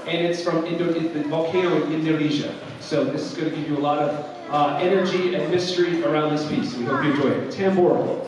and it's from the volcano in Indonesia. So this is going to give you a lot of energy and mystery around this piece. We hope you enjoy it. Tambor.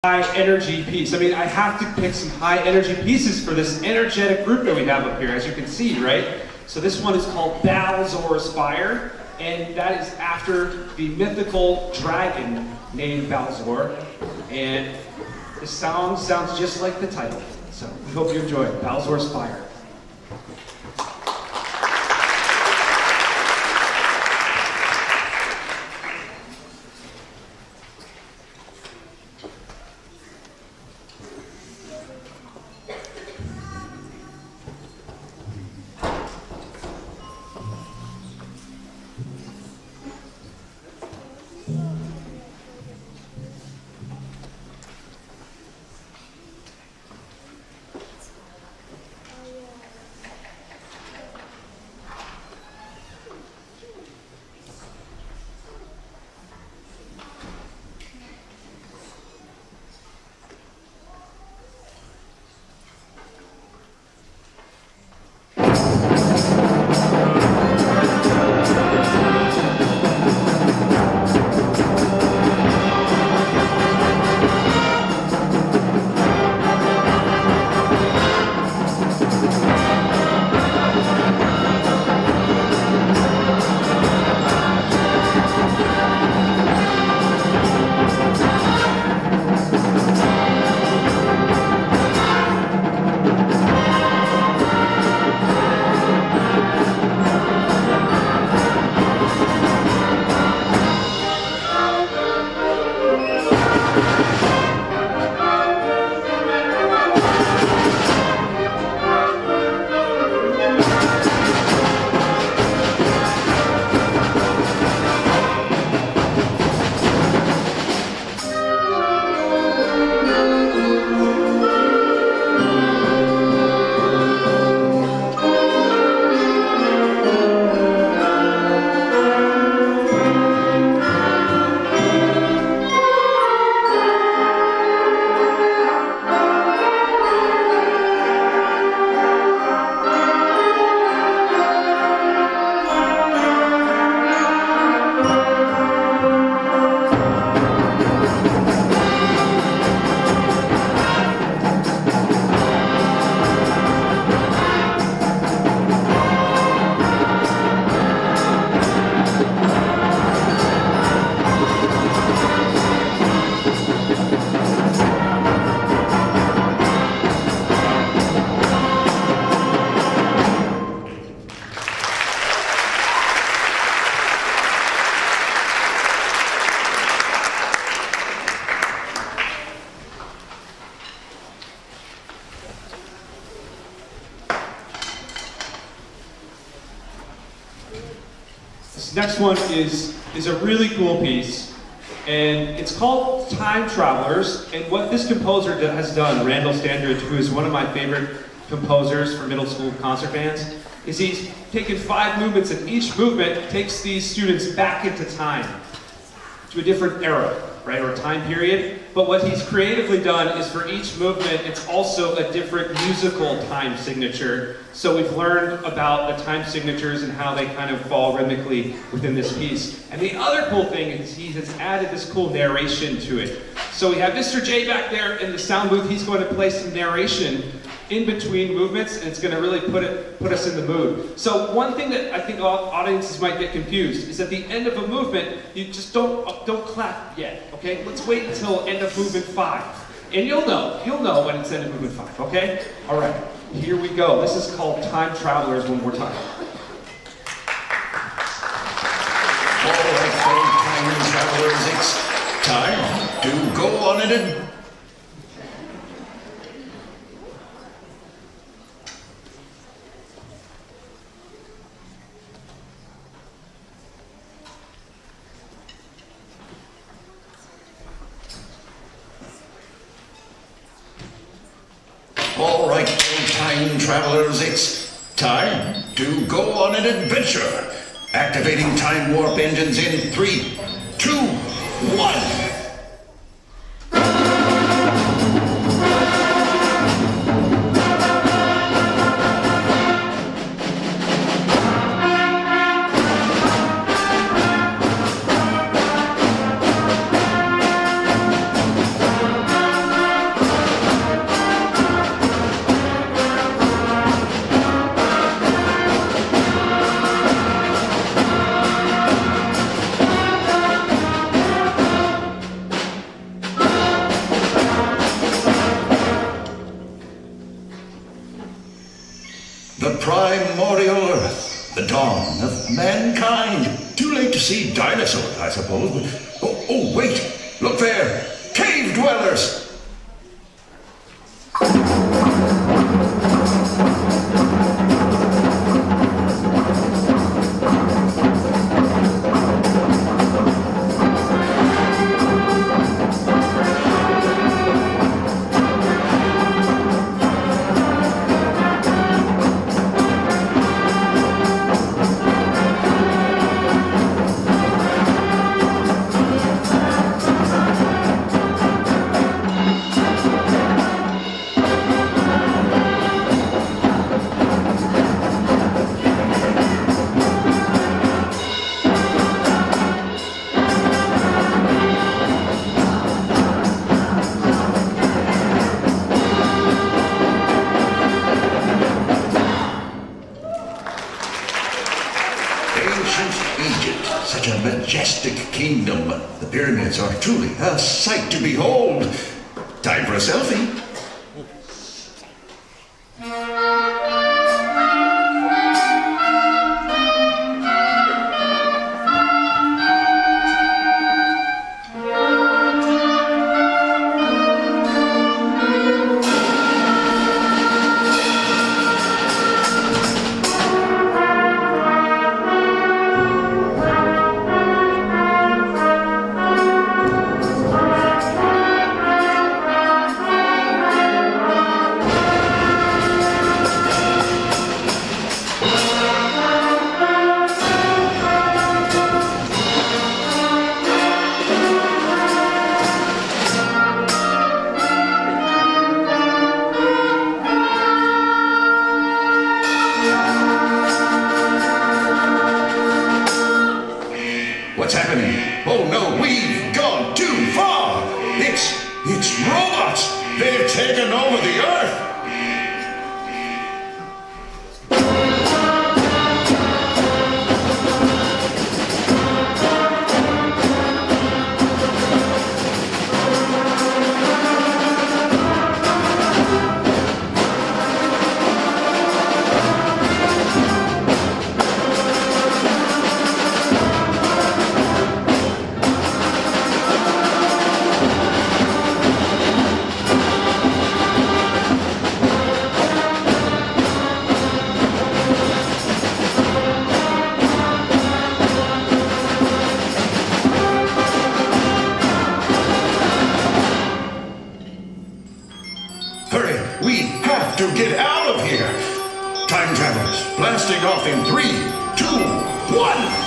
High energy piece. I mean, I have to pick some high energy pieces for this energetic group that we have up here, as you can see, right? So this one is called Balzor's Fire, and that is after the mythical dragon named Balzor. And the song sounds just like the title. So we hope you enjoy it. Balzor's Fire. This next one is a really cool piece, and it's called Time Travelers. And what this composer has done, Randall Standridge, who is one of my favorite composers for middle school concert bands, is he's taken 5 movements, and each movement takes these students back into time, to a different era, right, or time period. But what he's creatively done is for each movement, it's also a different musical time signature. So we've learned about the time signatures and how they kind of fall rhythmically within this piece. And the other cool thing is he has added this cool narration to it. So we have Mr. J back there in the sound booth. He's going to play some narration in between movements, and it's going to really put us in the mood. So one thing that I think audiences might get confused is at the end of a movement, you just don't clap yet. Okay, let's wait until end of movement 5, and you'll know when it's end of movement 5. Okay, all right, here we go. This is called Time Travelers one more time. All right, fellow time travelers, it's time to go on an adventure. All right, time travelers, it's time to go on an adventure. Activating time warp engines in 3, 2, 1. The primordial Earth, the dawn of mankind. Too late to see dinosaurs, I suppose, but oh, wait, look there, cave dwellers. Such a majestic kingdom. The pyramids are truly a sight to behold. Time for a selfie. What's happening? Oh no, we've gone too far! It's robots! They've taken over the Earth! Hurry, we have to get out of here! Time travelers, blasting off in 3, 2, 1!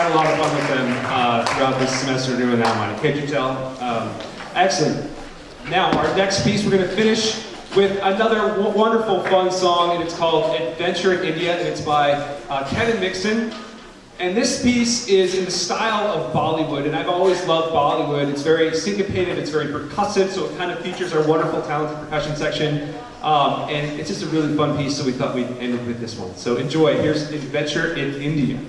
had a lot of fun with them throughout this semester doing that one. Can't you tell? Excellent. Now, our next piece, we're going to finish with another wonderful, fun song, and it's called Adventure in India, and it's by Kevin Mixon. And this piece is in the style of Bollywood, and I've always loved Bollywood. It's very syncopated, it's very percussive, so it kind of features our wonderful, talented percussion section. And it's just a really fun piece, so we thought we'd end it with this one. So enjoy. Here's Adventure in India.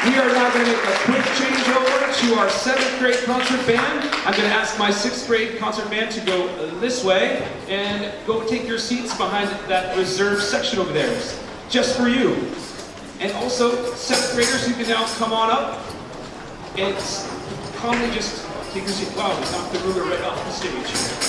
We are now going to make a quick changeover to our 7th grade concert band. I'm going to ask my 6th grade concert band to go this way and go take your seats behind that reserved section over there, just for you. And also, 7th graders, you can now come on up and calmly just take your seat. Wow, we knocked the ruler right off the stage.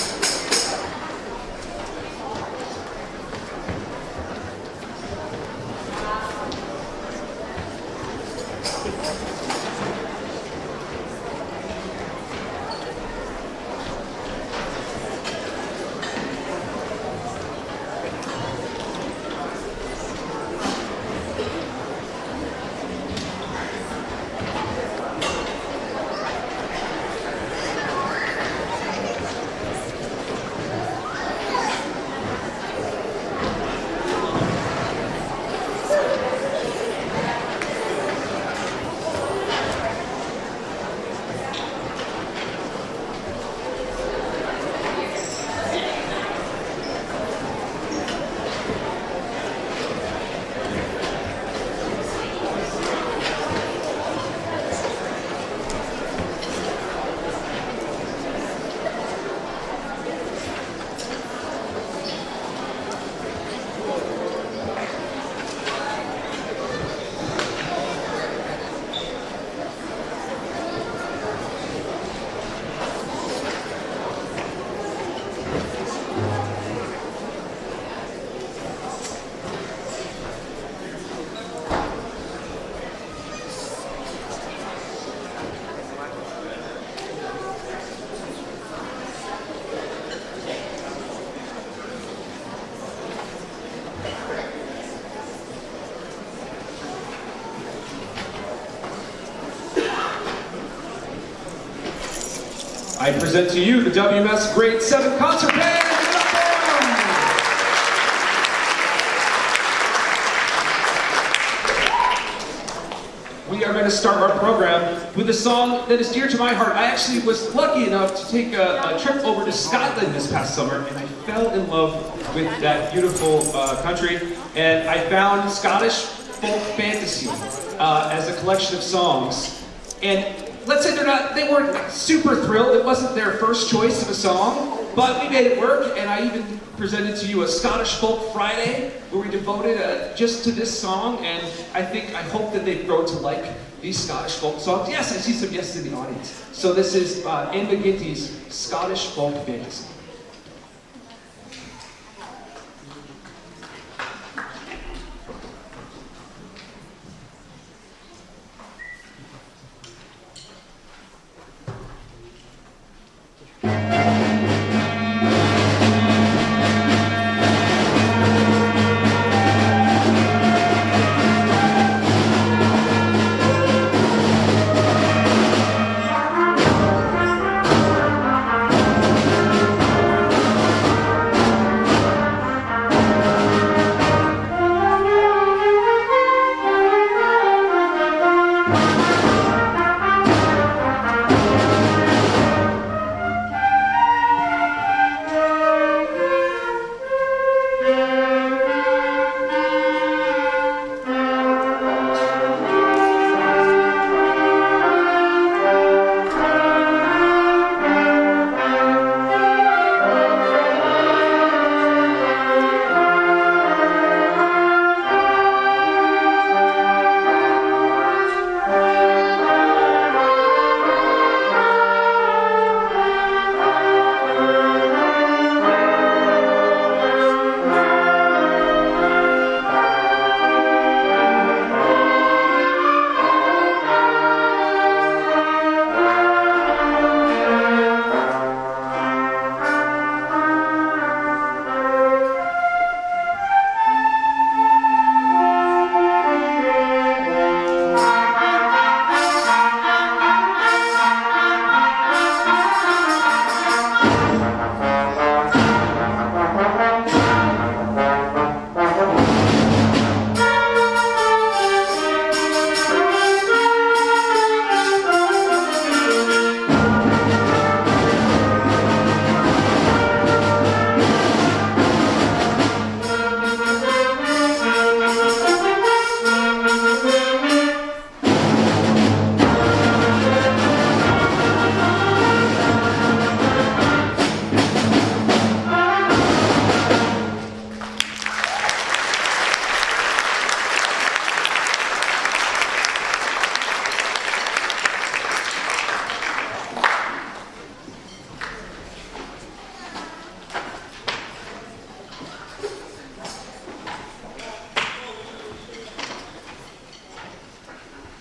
I present to you the WMS Grade 7 Concert Band! We are going to start our program with a song that is dear to my heart. I actually was lucky enough to take a trip over to Scotland this past summer, and I fell in love with that beautiful country. And I found Scottish folk fantasy as a collection of songs. And let's say they weren't super thrilled. It wasn't their first choice of a song, but we made it work. And I even presented to you a Scottish Folk Friday where we devoted just to this song. And I hope that they've grown to like these Scottish folk songs. Yes, I see some yeses in the audience. So this is Anne McGinty's Scottish Folk Fantasy.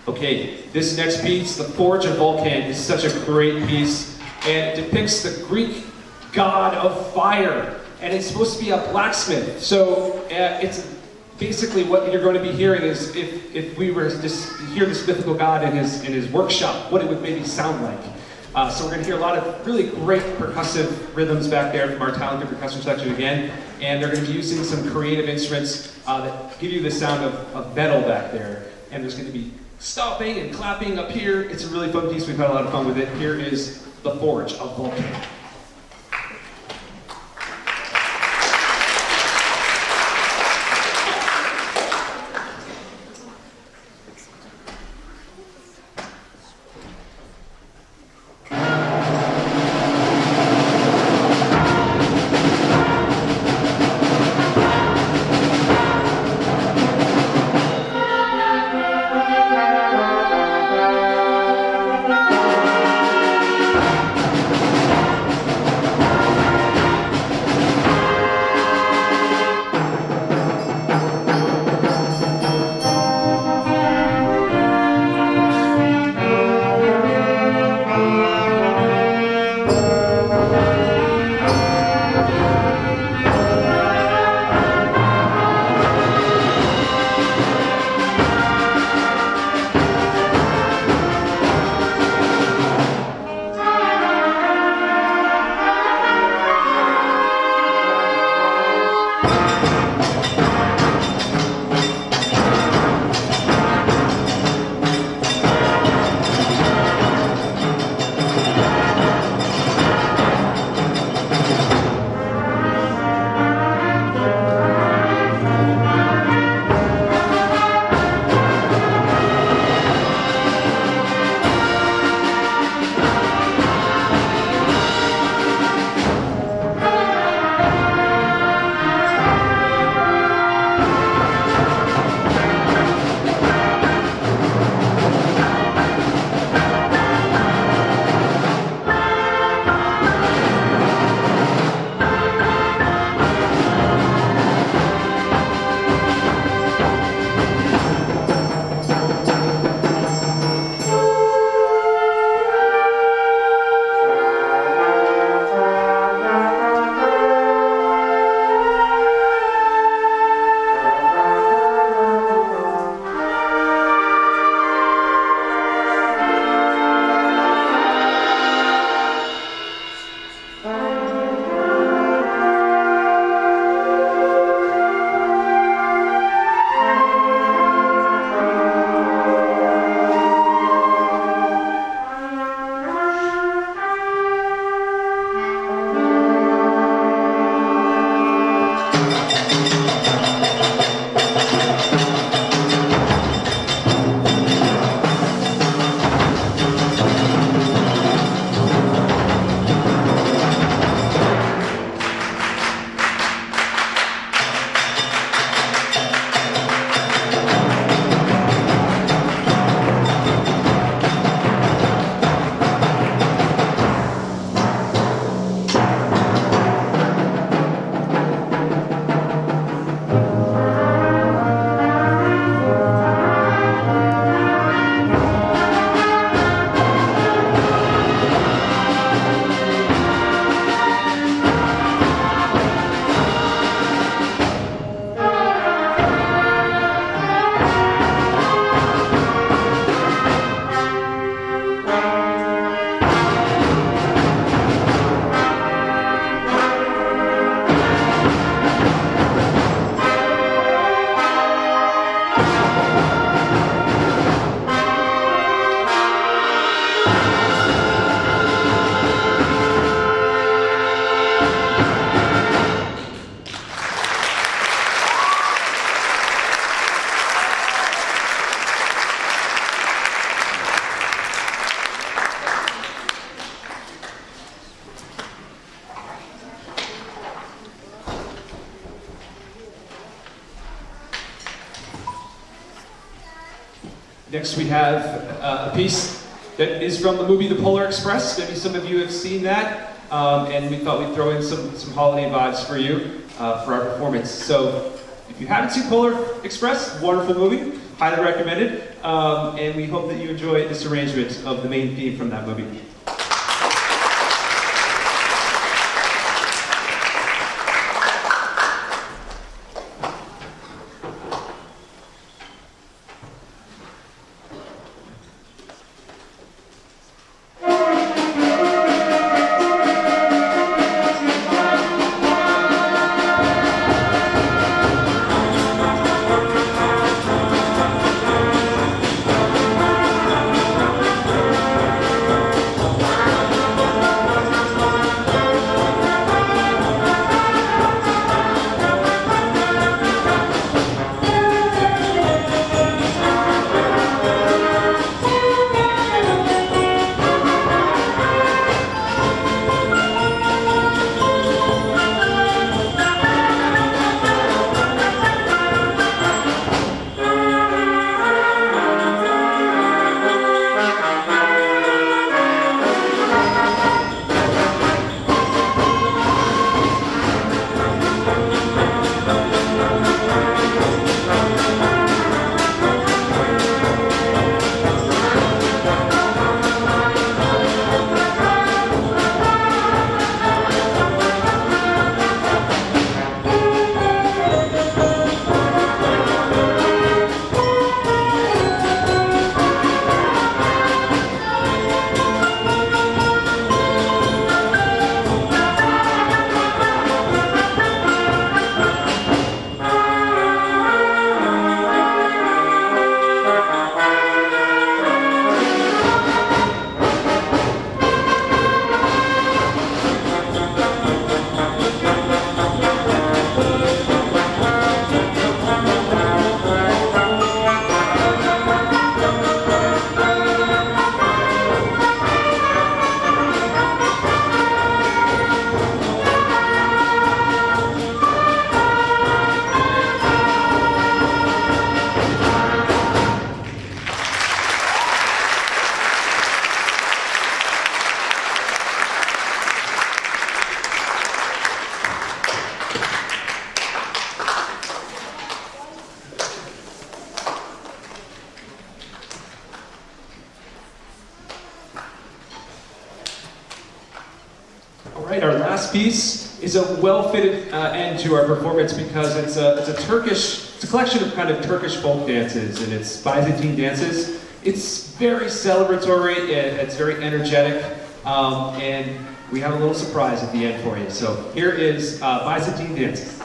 Okay, this next piece, The Forge of Vulcan, is such a great piece, and it depicts the Greek god of fire, and it's supposed to be a blacksmith. So it's basically what you're going to be hearing is if we were to hear this mythical god in his workshop, what it would maybe sound like. So we're going to hear a lot of really great percussive rhythms back there from our talented percussion section again, and they're going to be using some creative instruments that give you the sound of metal back there, and there's going to be stomping and clapping up here. It's a really fun piece. We've had a lot of fun with it. Here is The Forge of Vulcan. Next we have a piece that is from the movie The Polar Express. Maybe some of you have seen that. And we thought we'd throw in some holiday vibes for you for our performance. So if you haven't seen Polar Express, wonderful movie, highly recommended. And we hope that you enjoy this arrangement of the main theme from that movie. All right, our last piece is a well-fitted end to our performance because it's a collection of kind of Turkish folk dances, and it's Byzantine dances. It's very celebratory, it's very energetic, and we have a little surprise at the end for you. So here is Byzantine dances.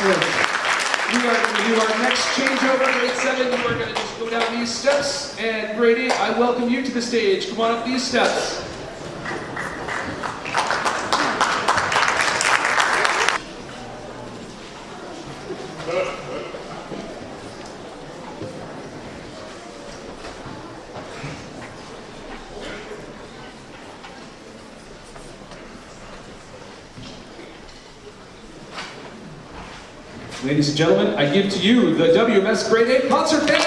Excellent. We are going to do our next changeover. Grade 7, you are going to just go down these steps. And grade 8, I welcome you to the stage. Come on up these steps. Ladies and gentlemen, I give to you the WMS Grade 8 Concert Band!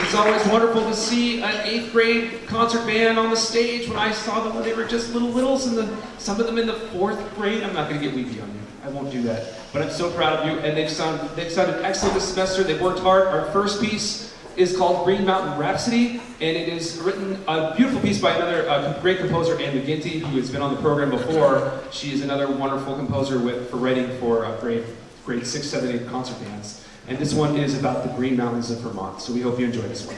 It's always wonderful to see an 8th grade concert band on the stage. When I saw them when they were just littles, and some of them in the 4th grade. I'm not going to get weepy on you. I won't do that. But I'm so proud of you, and they've sounded excellent this semester. They've worked hard. Our first piece is called Green Mountain Rhapsody, and it is written, a beautiful piece by another great composer, Anne McGinty, who has been on the program before. She is another wonderful composer for writing for grade 6, 7, 8 concert bands. And this one is about the Green Mountains of Vermont, so we hope you enjoy this one.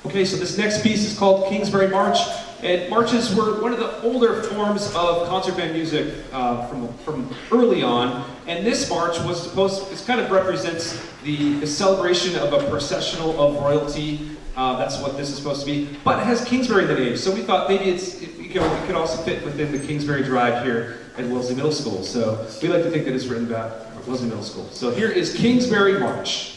Okay, so this next piece is called Kingsbury March, and marches were one of the older forms of concert band music from early on, and this march was supposed, it kind of represents the celebration of a processional of royalty. That's what this is supposed to be, but it has Kingsbury in the name, so we thought maybe it it could also fit within the Kingsbury Drive here at Wellesley Middle School. So we like to think that it's written about Wellesley Middle School. So here is Kingsbury March.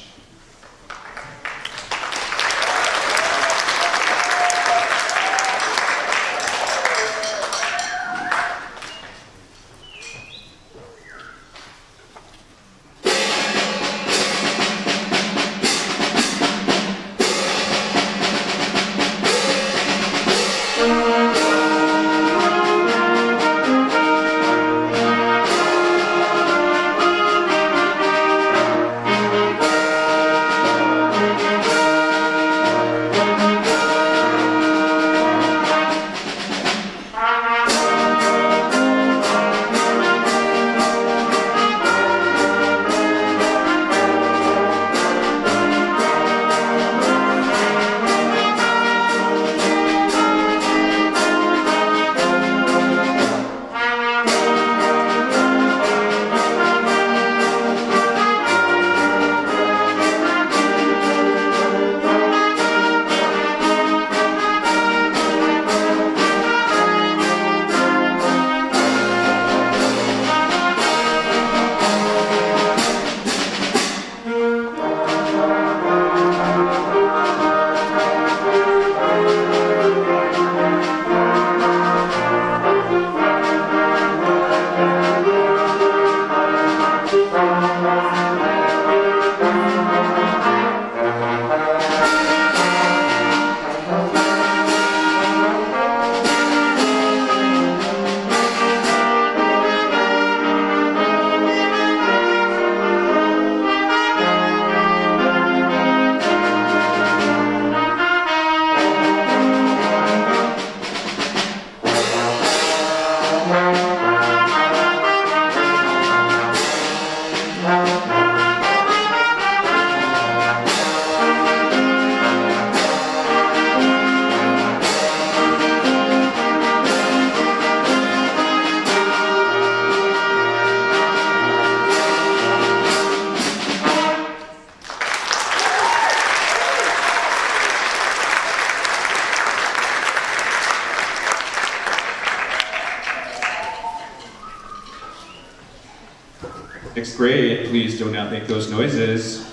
Sixth grade, please do not make those noises.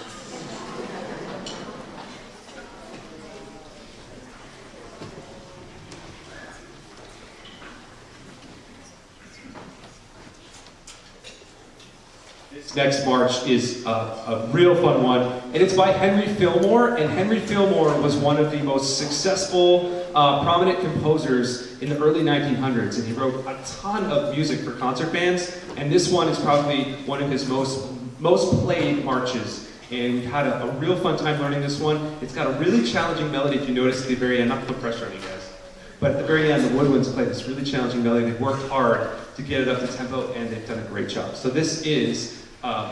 This next march is a real fun one, and it's by Henry Fillmore, and Henry Fillmore was one of the most successful, prominent composers in the early 1900s, and he wrote a ton of music for concert bands, and this one is probably one of his most played marches, and we had a real fun time learning this one. It's got a really challenging melody, if you notice at the very end, not to put pressure on you guys, but at the very end, the woodwinds play this really challenging melody. They worked hard to get it up to tempo, and they've done a great job. So this is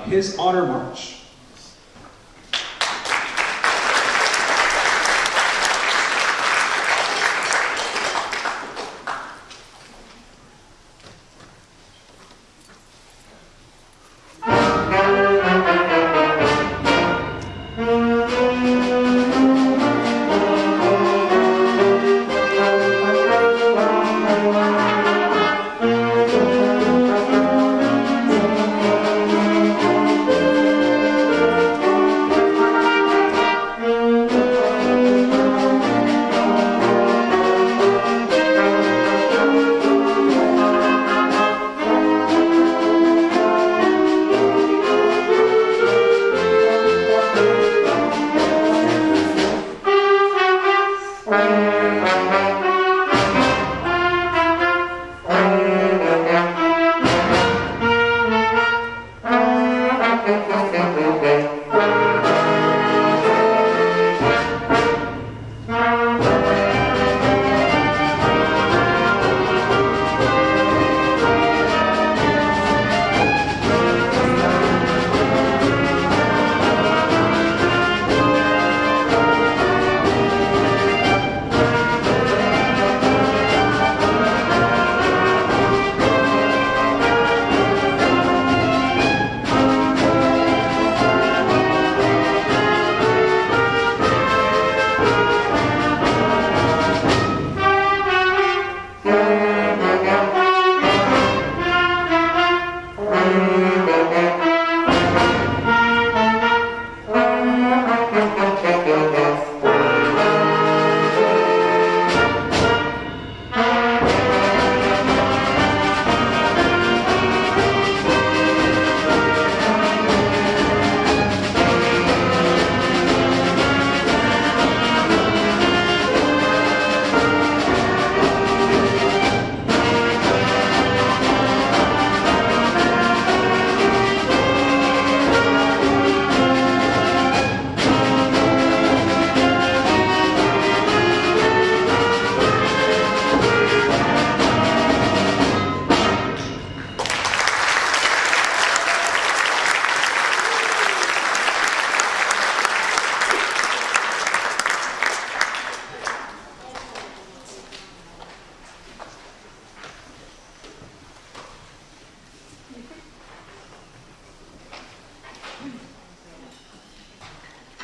his honor march.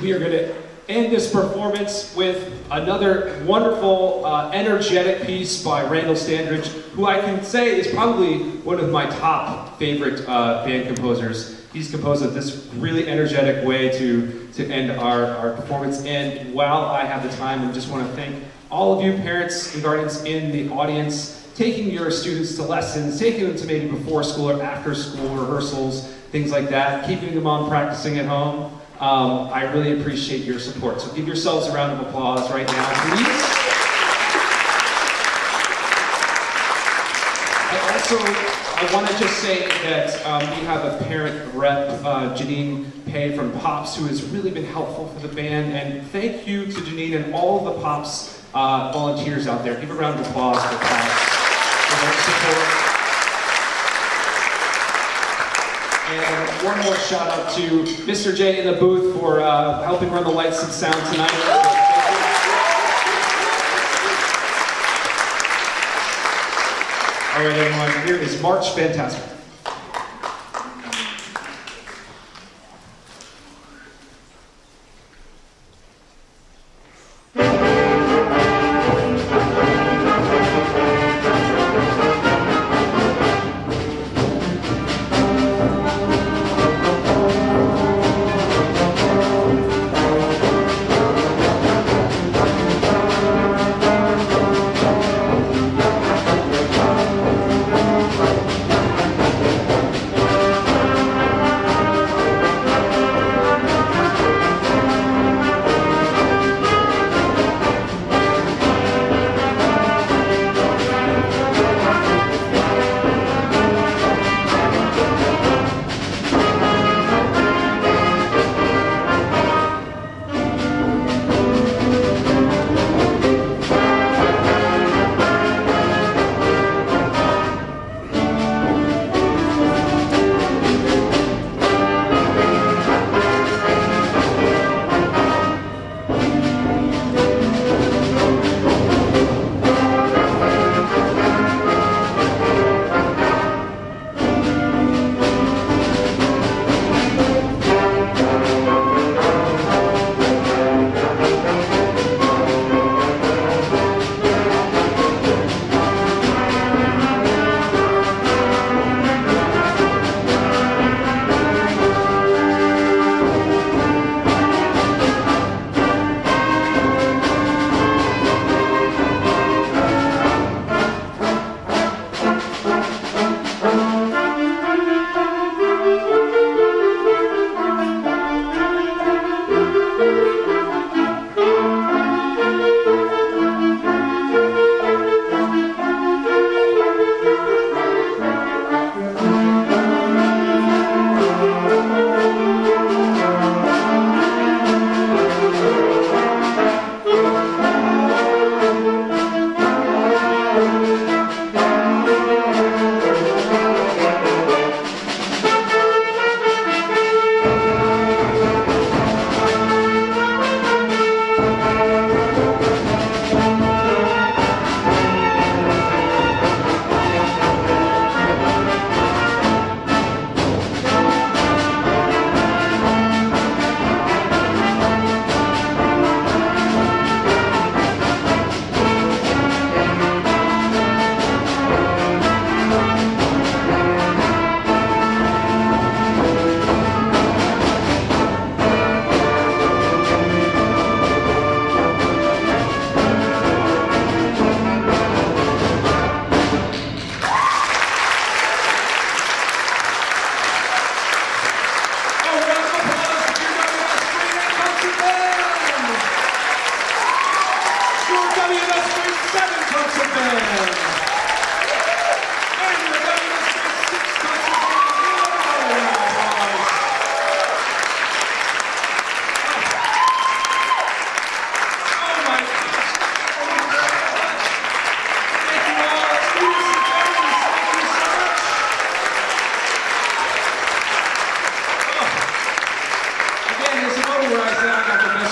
We are going to end this performance with another wonderful, energetic piece by Randall Standridge, who I can say is probably one of my top favorite band composers. He's composed it this really energetic way to end our performance. And while I have the time, I just want to thank all of you parents and guardians in the audience, taking your students to lessons, taking them to maybe before school or after school rehearsals, things like that, keeping them on practicing at home. I really appreciate your support. So give yourselves a round of applause right now, please. I want to just say that we have a parent rep, Janine Pay from Pops, who has really been helpful for the band. And thank you to Janine and all of the Pops volunteers out there. Give a round of applause for Pops for their support. And one more shout out to Mr. J in the booth for helping run the lights and sound tonight. All right, everyone, here is March Fantastic.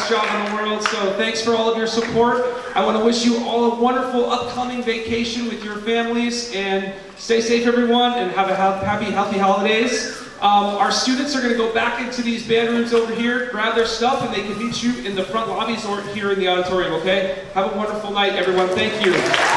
Job in the world, so thanks for all of your support. I want to wish you all a wonderful upcoming vacation with your families, and stay safe, everyone, and have a happy, healthy holidays. Our students are going to go back into these band rooms over here, grab their stuff, and they can meet you in the front lobbies or here in the auditorium, okay? Have a wonderful night, everyone. Thank you.